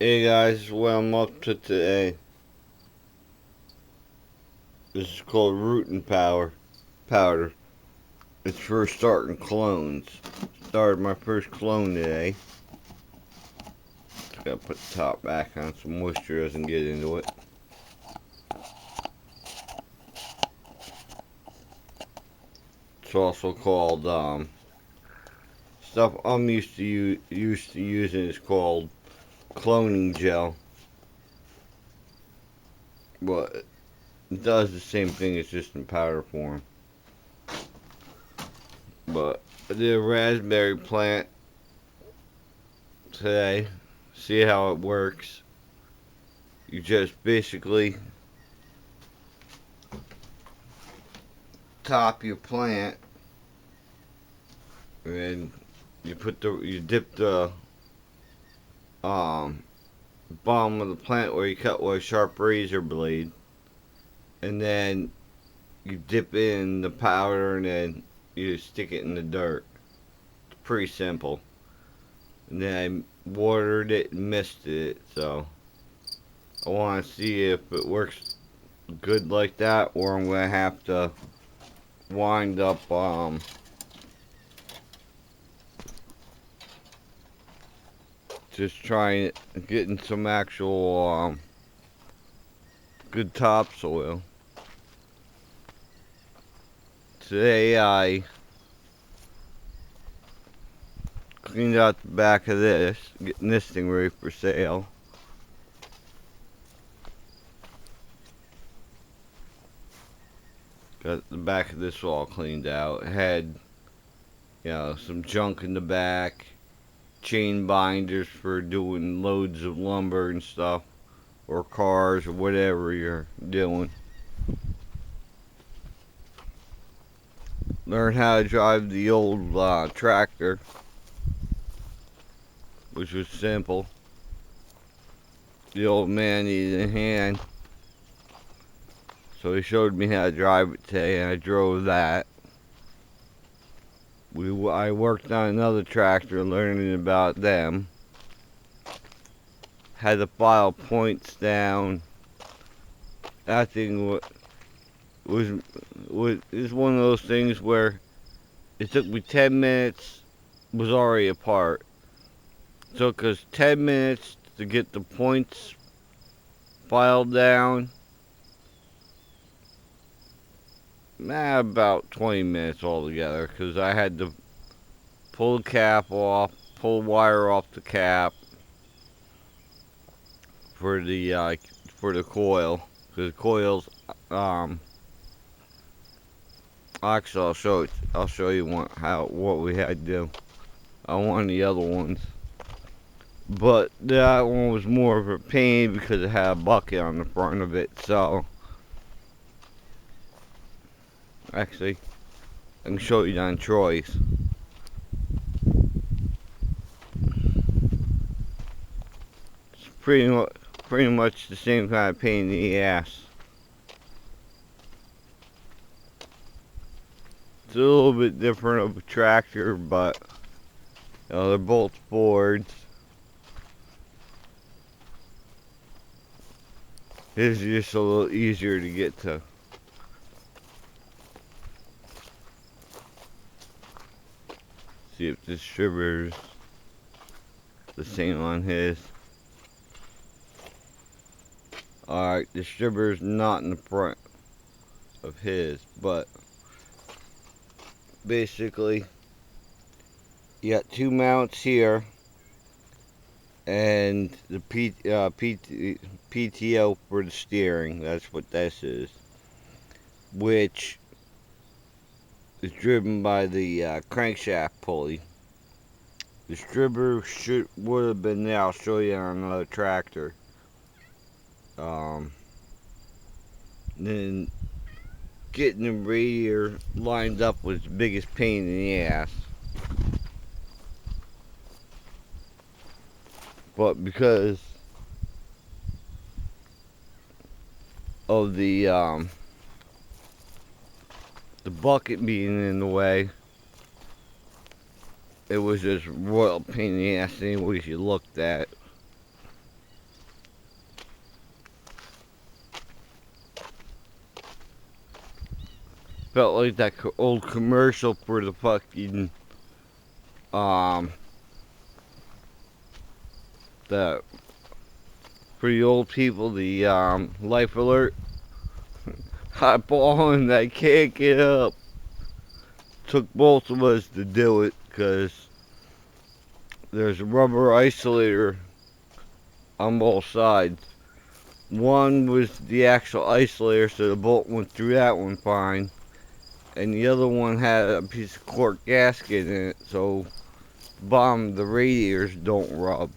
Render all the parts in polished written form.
Hey guys, what I'm up to today. This is called rooting powder. It's for starting clones. Started my first clone today. Just gotta put the top back on so moisture doesn't get into it. It's also called stuff I'm used to using is called cloning gel. But it does the same thing, it's just in powder form. But I did a raspberry plant today. See how it works. You just basically top your plant and you dip the bottom of the plant where you cut with a sharp razor blade, and then you dip in the powder and then you stick it in the dirt. It's pretty simple. And then I watered it and misted it, so I want to see if it works good like that, or I'm gonna have to wind up just trying getting some actual good topsoil. Today I cleaned out the back of this, getting this thing ready for sale. Got the back of this all cleaned out. It had, some junk in the back, chain binders for doing loads of lumber and stuff, or cars, or whatever you're doing. Learned how to drive the old tractor, which was simple. The old man needed a hand, so he showed me how to drive it today, and I drove that. I worked on another tractor, learning about them. Had to file points down. That thing was one of those things where it took me 10 minutes, was already apart. It took us 10 minutes to get the points filed down. About 20 minutes altogether, because I had to pull the cap off, pull wire off the cap for the coil, because the coils actually I'll show you what we had to do on one of the other ones. But that one was more of a pain because it had a bucket on the front of it, so actually I can show you on Troy's. It's pretty much the same kind of pain in the ass. It's a little bit different of a tractor, but they're both Fords. It's just a little easier to get to. See if the distributor's the same on his. Alright, distributor's not in the front of his, but basically you got two mounts here and the PTO for the steering. That's what this is, which is driven by the crankshaft pulley. The distributor would have been there. I'll show you on another tractor. Then getting the radiator lined up was the biggest pain in the ass. But because of the bucket being in the way, it was just royal pain in the ass anyways you looked at. Felt like that old commercial for the fucking the for the old people, the life alert. I'm falling, I can't get up. Took both of us to do it because there's a rubber isolator on both sides. One was the actual isolator, so the bolt went through that one fine, and the other one had a piece of cork gasket in it, so the bottom of the radiators don't rub.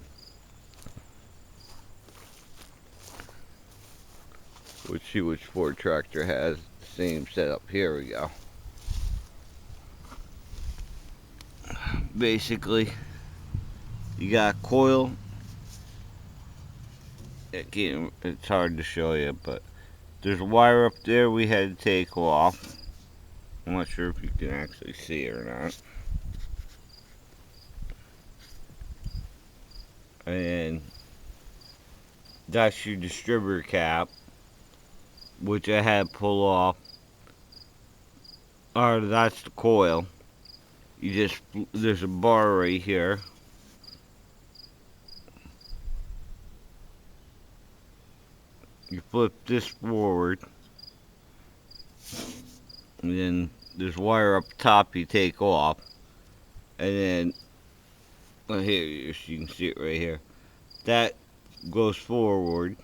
Let's see which Ford tractor has the same setup. Here we go. Basically, you got a coil. It's hard to show you, but there's a wire up there we had to take off. I'm not sure if you can actually see it or not. And that's your distributor cap, which I had to pull off. Or that's the coil. There's a bar right here. You flip this forward, and then there's wire up top you take off, and then here you can see it right here. That goes forward,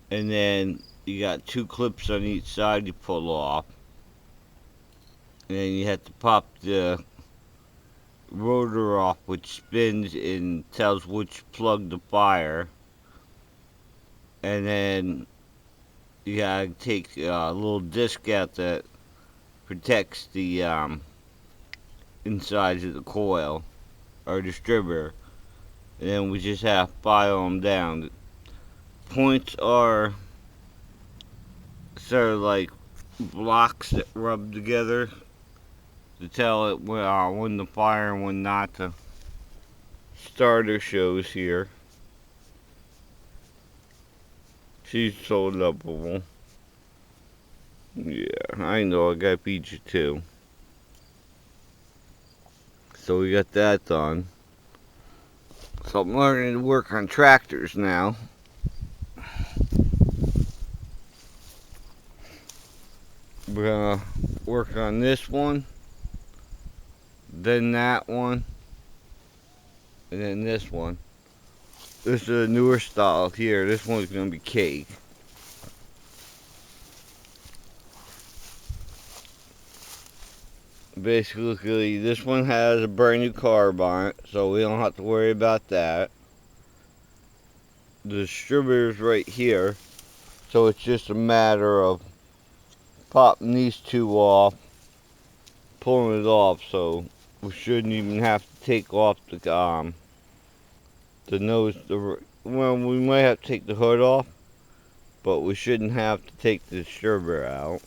and then you got two clips on each side you pull off, and then you have to pop the rotor off, which spins and tells which plug to fire. And then you gotta take a little disc out that protects the insides of the coil or distributor, and then we just have to file them down. The points are sort of like blocks that rub together to tell it when to fire and when not to. Starter shows here. She's so lovable. Yeah, I know, I gotta beat you too. So we got that done. So I'm learning to work on tractors now. We're gonna work on this one, then that one, and then this one. This is a newer style here. This one's gonna be cake. Basically, this one has a brand new carb on it, so we don't have to worry about that. The distributor's right here, so it's just a matter of popping these two off, pulling it off, so we shouldn't even have to take off the nose. Well, we might have to take the hood off, but we shouldn't have to take the distributor out.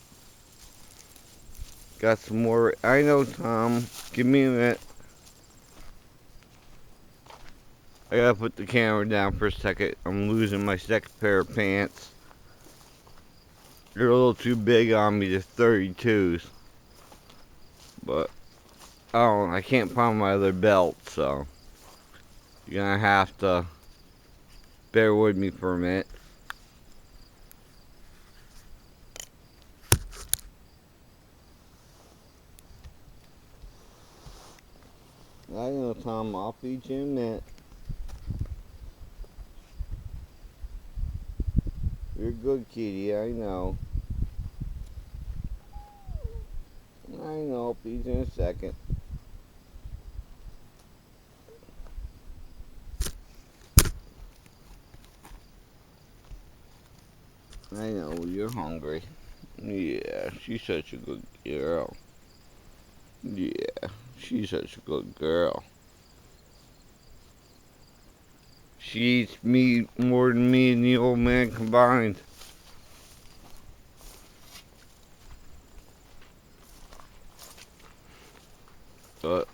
Got some more. I know, Tom. Give me a minute. I gotta put the camera down for a second. I'm losing my second pair of pants. They're a little too big on me, the 32s. But I can't find my other belt, so you're gonna have to bear with me for a minute. I know, Tom. I'll feed you in a minute. You're a good kitty, I know. I know, I'll feed you in a second. I know, you're hungry. Yeah, she's such a good girl. Yeah, she's such a good girl. She eats me more than me and the old man combined. But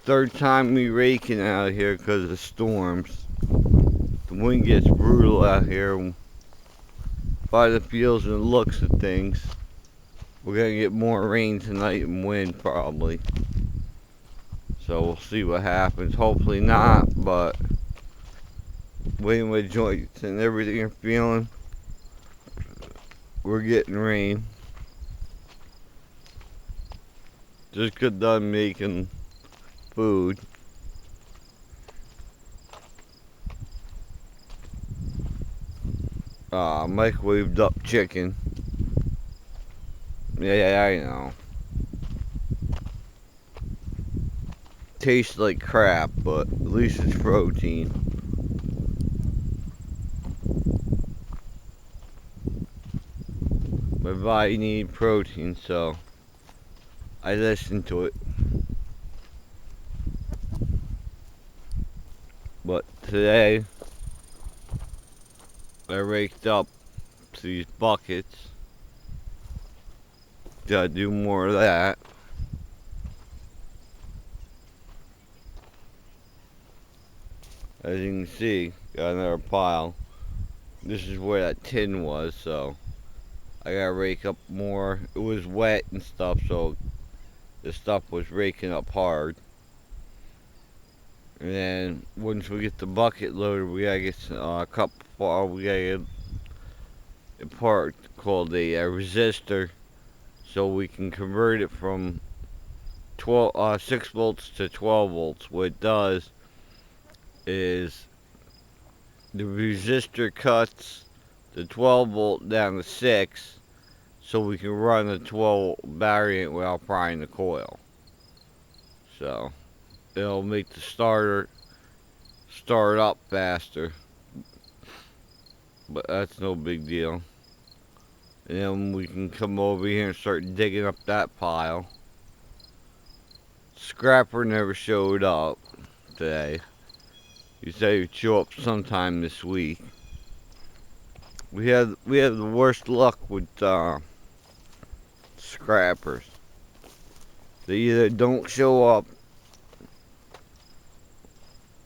third time me raking out here because of the storms. The wind gets brutal out here. by the feels and looks of things, we're gonna get more rain tonight and wind probably. So we'll see what happens. Hopefully not, but waiting with joints and everything you're feeling, we're getting rain. Just got done making food. Microwaved up chicken. Yeah, I know. Tastes like crap, but at least it's protein. My body needs protein, so I listen to it. But today, I raked up these buckets. Gotta do more of that. As you can see, got another pile. This is where that tin was, so I gotta rake up more. It was wet and stuff, so the stuff was raking up hard. And then once we get the bucket loaded, we gotta get a couple. We gotta get a part called a resistor, so we can convert it from 6 volts to 12 volts. What it does is the resistor cuts the 12 volt down to 6, so we can run a 12 battery without prying the coil. So it'll make the starter start up faster, but that's no big deal. And then we can come over here and start digging up that pile. Scrapper never showed up today. He said he'd show up sometime this week. We have the worst luck with scrappers. They either don't show up,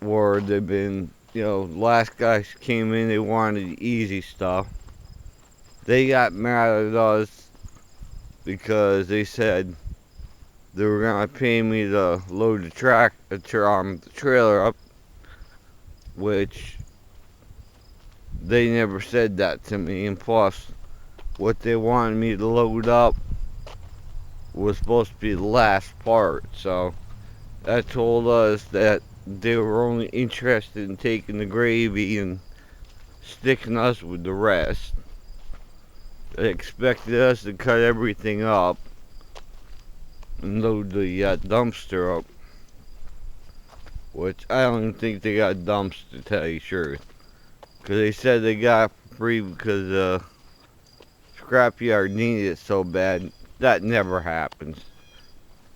or they've been, last guys came in, they wanted the easy stuff. They got mad at us because they said they were gonna pay me to load the trailer up, which they never said that to me. And plus, what they wanted me to load up was supposed to be the last part. So that told us that they were only interested in taking the gravy and sticking us with the rest. They expected us to cut everything up and load the dumpster up, which I don't even think they got a dumpster, to tell you the truth. Because they said they got it for free because the scrapyard needed it so bad. That never happens.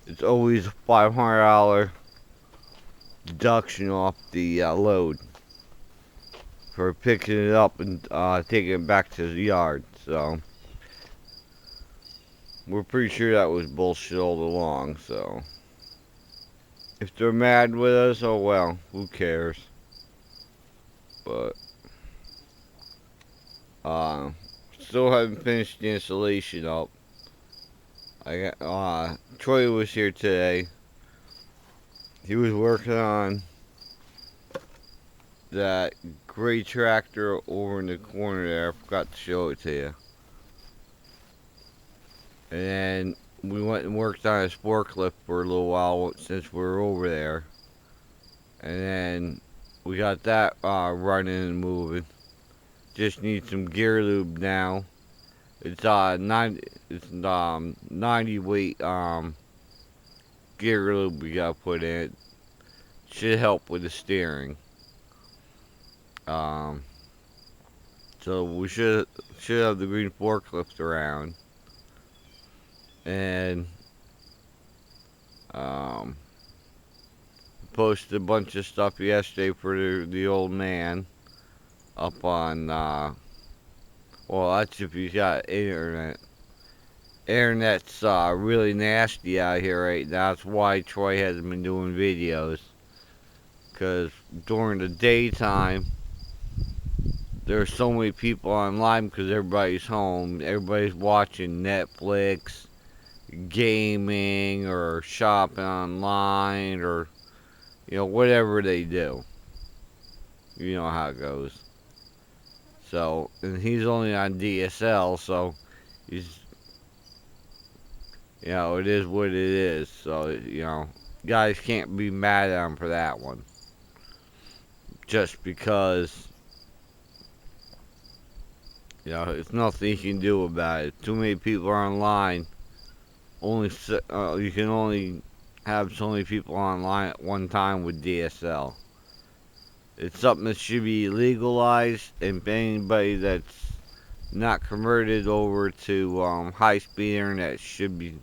It's always a $500 deduction off the load for picking it up and taking it back to the yard. So we're pretty sure that was bullshit all along. So if they're mad with us, oh well, who cares? But still haven't finished the installation up. I got Troy was here today. He was working on that gray tractor over in the corner there. I forgot to show it to you. And then we went and worked on his forklift for a little while since we were over there. And then we got that running and moving. Just need some gear lube now. It's 90 weight gear lube we gotta put in it. Should help with the steering. So we should have the green forklift around. And posted a bunch of stuff yesterday for the old man up on well, that's if you got internet. Internet's really nasty out here right now. That's why Troy hasn't been doing videos. Because during the daytime, there's so many people online because everybody's home. Everybody's watching Netflix, gaming, or shopping online, or whatever they do. You know how it goes. So, and he's only on DSL, so he's, it is what it is. So, guys can't be mad at him for that one. Just because, it's nothing you can do about it. Too many people are online. You can only have so many people online at one time with DSL. It's something that should be legalized, and anybody that's not converted over to high-speed internet should be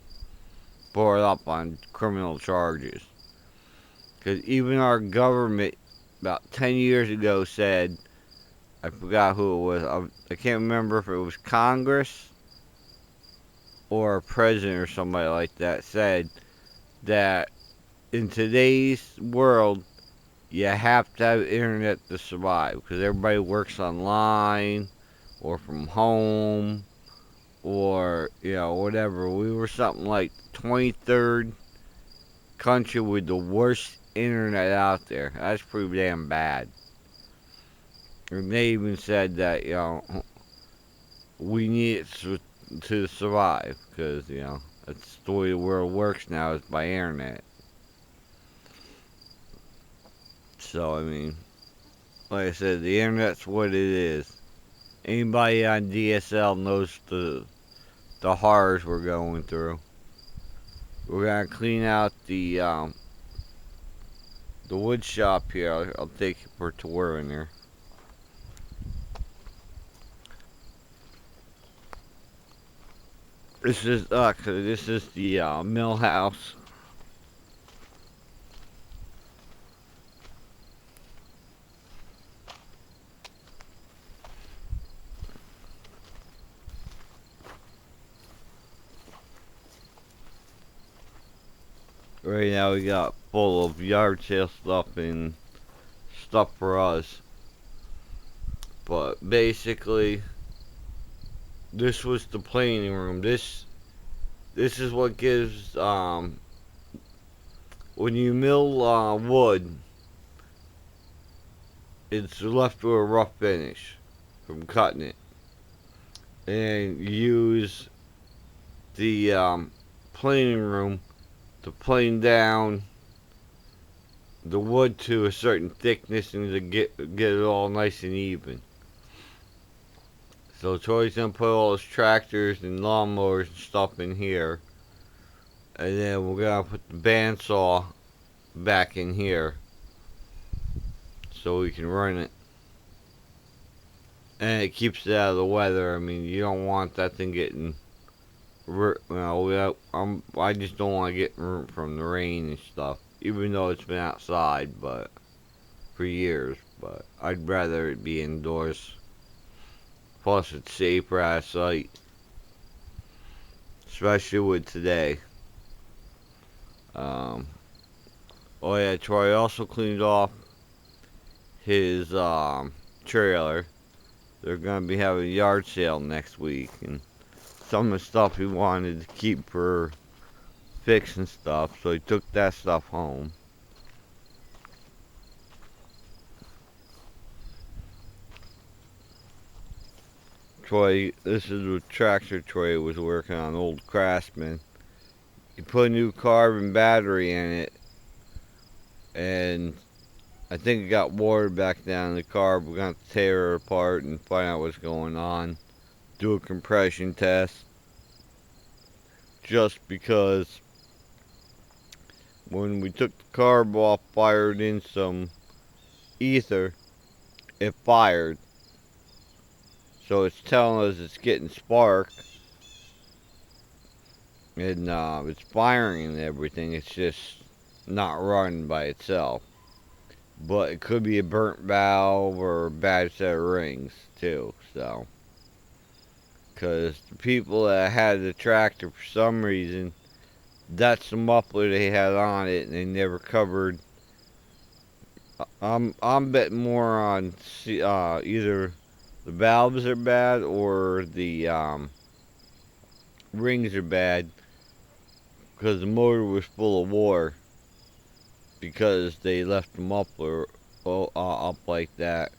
brought up on criminal charges. Because even our government, about 10 years ago, said, I forgot who it was, I can't remember if it was Congress or a president or somebody like that, said that in today's world, you have to have internet to survive, because everybody works online or from home or whatever. We were something like 23rd country with the worst internet out there. That's pretty damn bad. And they even said that we need it to survive, because that's the way the world works now, is by internet. So I mean, like I said, the internet's what it is. Anybody on DSL knows the horrors we're going through. We're gonna clean out the wood shop here. I'll take you for a tour in there. This is the mill house. Right now we got full of yard sale stuff and stuff for us. But basically, this was the planing room. This is what gives when you mill wood, it's left with a rough finish from cutting it, and you use the planing room to plane down the wood to a certain thickness and to get it all nice and even. So Troy's gonna put all his tractors and lawnmowers and stuff in here, and then we're gonna put the bandsaw back in here so we can run it, and it keeps it out of the weather. I mean, you don't want that thing getting, I just don't want to get from the rain and stuff, even though it's been outside for years, but I'd rather it be indoors. Plus, it's safer out of sight, especially with today. Oh yeah, Troy also cleaned off his trailer. They're gonna be having a yard sale next week, and some of the stuff he wanted to keep for fixing stuff, so he took that stuff home. Troy, this is a tractor Troy was working on, old Craftsman. He put a new carbon battery in it, and I think it got water back down in the carb. We're going to tear it apart and find out what's going on. Do a compression test. Just because when we took the carb off, fired in some ether, it fired. So it's telling us it's getting spark. And it's firing and everything. It's just not running by itself. But it could be a burnt valve or a bad set of rings too. So, because the people that had the tractor, for some reason, that's the muffler they had on it, and they never covered. I'm betting more on either the valves are bad or the rings are bad because the motor was full of water because they left them up or up like that.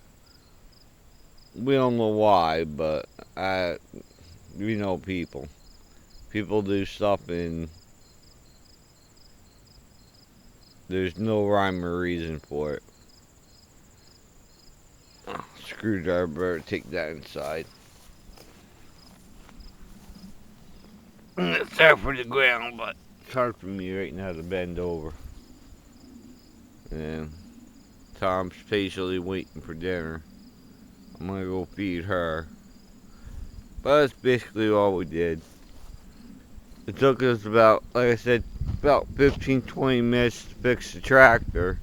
We don't know why, but we know people. People do stuff and there's no rhyme or reason for it. Screwdriver, better take that inside. It's there for the ground, but it's hard for me right now to bend over. And Tom's patiently waiting for dinner. I'm gonna go feed her. But that's basically all we did. It took us about, like I said, about 15-20 minutes to fix the tractor.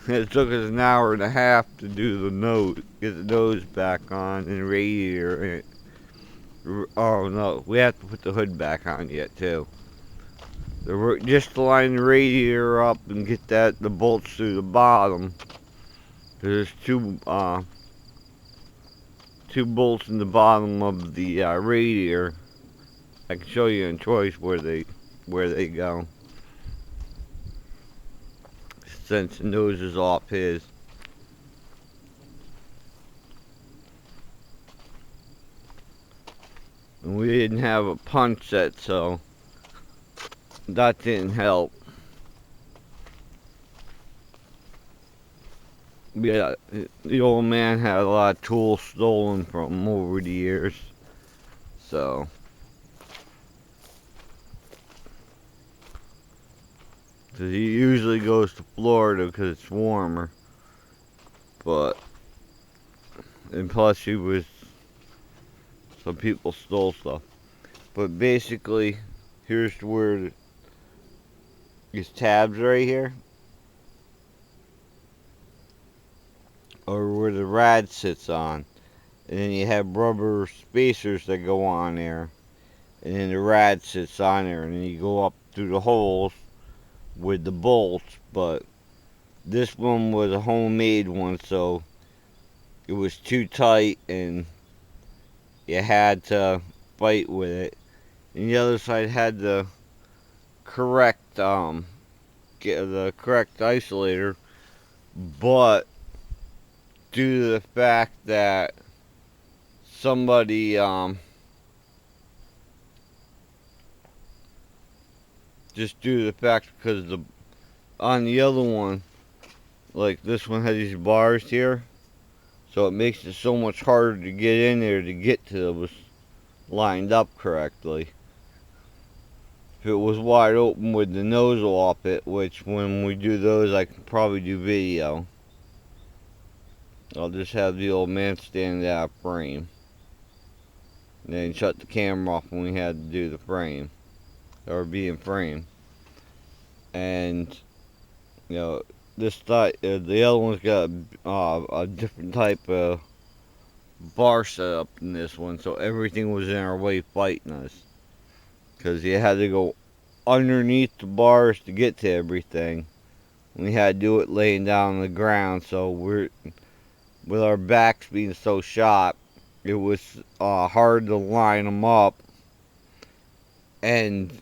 It took us an hour and a half to do the nose, get the nose back on and radiator. Oh no, we have to put the hood back on yet too. Just to line the radiator up and get the bolts through the bottom. There's two bolts in the bottom of the radiator. I can show you in choice where they go. Since the nose is off his. And we didn't have a punch set, so that didn't help. Yeah, the old man had a lot of tools stolen from him over the years. So cause he usually goes to Florida because it's warmer. And plus some people stole stuff. But basically, here's where these tabs right here, or where the rad sits on. And then you have rubber spacers that go on there. And then the rad sits on there. And then you go up through the holes with the bolts. But this one was a homemade one, so it was too tight and you had to fight with it. And the other side had the correct correct isolator, but due to the fact that somebody just due to the fact because on the other one, like this one had these bars here, so it makes it so much harder to get in there to get to it was lined up correctly. If it was wide open with the nozzle off it, which when we do those I can probably do video. I'll just have the old man stand out of frame. And then shut the camera off when we had to do the frame. Or be in frame. And, you know, the other one's got a different type of bar setup than this one. So everything was in our way fighting us. Because you had to go underneath the bars to get to everything. We had to do it laying down on the ground. So with our backs being so shot, it was hard to line them up. And,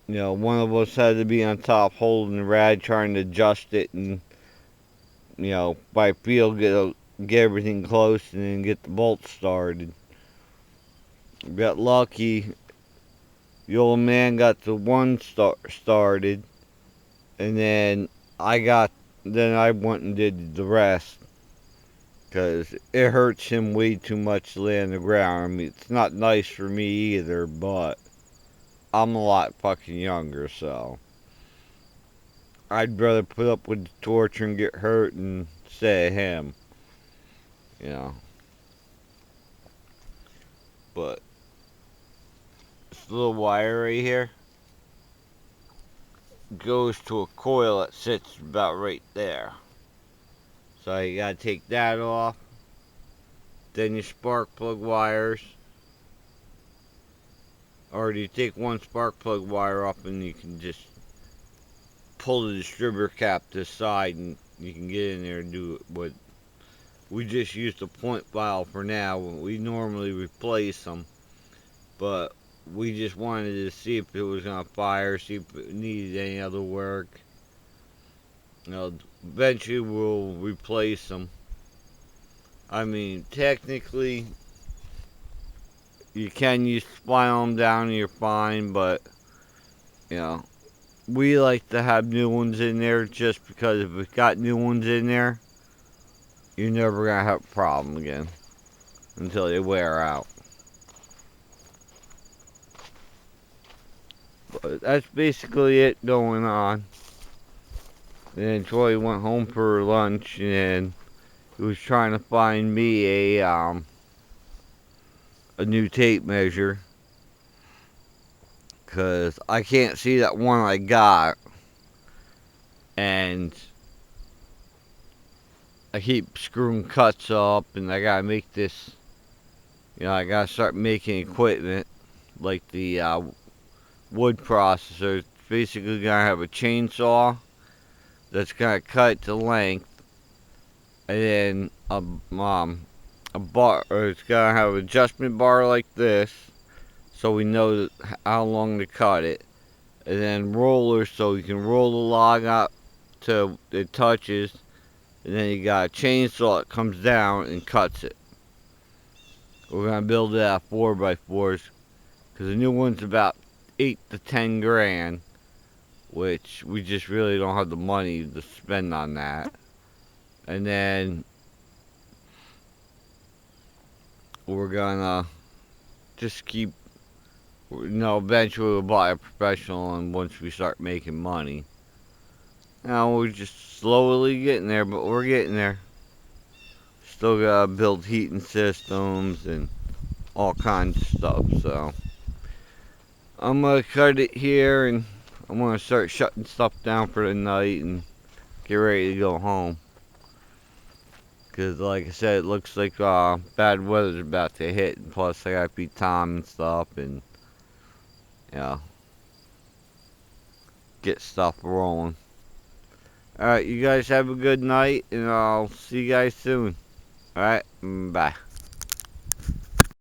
you know, one of us had to be on top holding the rad, trying to adjust it and, you know, by feel get everything close and then get the bolts started. We got lucky. The old man got the one started, and then I went and did the rest. Because it hurts him way too much to lay on the ground. I mean, it's not nice for me either, but I'm a lot fucking younger, so I'd rather put up with the torture and get hurt and say him, you know. But this little wire right here goes to a coil that sits about right there. So you gotta take that off. Then your spark plug wires. Or you take one spark plug wire off and you can just pull the distributor cap to the side and you can get in there and do it with we just used a point valve for now. We normally replace them, but we just wanted to see if it was gonna fire, see if it needed any other work. You know, eventually we'll replace them. I mean, technically, you can use file them down and you're fine, but you know, we like to have new ones in there just because if it's got new ones in there, you're never gonna have a problem again until they wear out. But that's basically it going on. And then Troy went home for lunch and he was trying to find me a new tape measure. Cause I can't see that one I got. And I keep screwing cuts up and I gotta make this, I gotta start making equipment like the wood processor. It's basically gonna have a chainsaw that's gonna cut to length, and then a bar, or it's gonna have an adjustment bar like this, so we know how long to cut it, and then rollers so you can roll the log up till it touches, and then you got a chainsaw that comes down and cuts it. We're gonna build it out 4x4s, because the new one's about 8 to 10 grand, which we just really don't have the money to spend on that. And then we're gonna just keep, eventually we'll buy a professional, and once we start making money. Now we're just slowly getting there, but we're getting there. Still gotta build heating systems and all kinds of stuff, so I'm gonna cut it here, and I'm gonna start shutting stuff down for the night and get ready to go home. Cause like I said, it looks like bad weather's about to hit, and plus I gotta feed Tom and stuff, and get stuff rolling. Alright, you guys have a good night, and I'll see you guys soon. Alright, bye.